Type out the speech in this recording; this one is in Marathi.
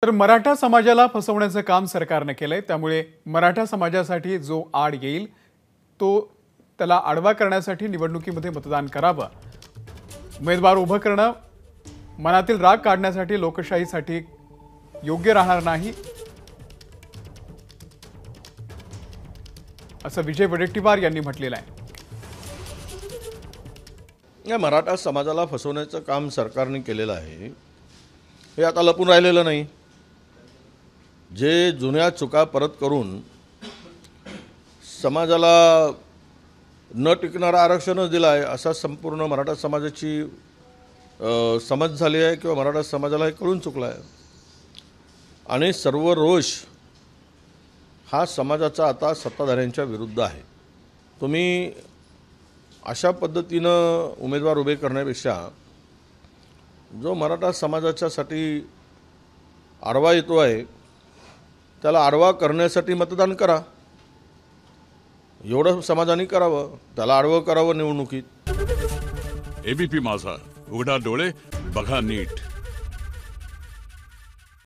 तर मराठा समाजाला फसवण्याचं काम सरकारने केलंय। त्यामुळे मराठा समाजासाठी जो आड येईल तो त्याला आडवा करण्यासाठी निवडणुकीमध्ये मतदान करावं, उमेदवार उभं करणं मनातील राग काढण्यासाठी लोकशाहीसाठी योग्य राहणार नाही, असं विजय वडेट्टीवार यांनी म्हटलेलं आहे। या मराठा समाजाला फसवण्याचं काम सरकारने केलेलं आहे, हे आता लपून राहिलेलं नाही। जे जुन्या चुका परत करून समाजाला न टिकणारं आरक्षणच दिलं आहे असा संपूर्ण मराठा समाजाची समज झाली आहे किंवा मराठा समाजाला हे कळून चुकलं आहे। आणि सर्व रोष हा समाजाचा आता सत्ताधाऱ्यांच्या विरुद्ध आहे। तुम्ही अशा पद्धतीनं उमेदवार उभे करण्यापेक्षा जो मराठा समाजाच्यासाठी आडवा येतो आहे त्याला आडवा करण्यासाठी मतदान करा, एवढं समाजाने करावं, त्याला आडवं करावं निवडणुकीत। एबीपी माझा, उघडा डोळे बघा नीट।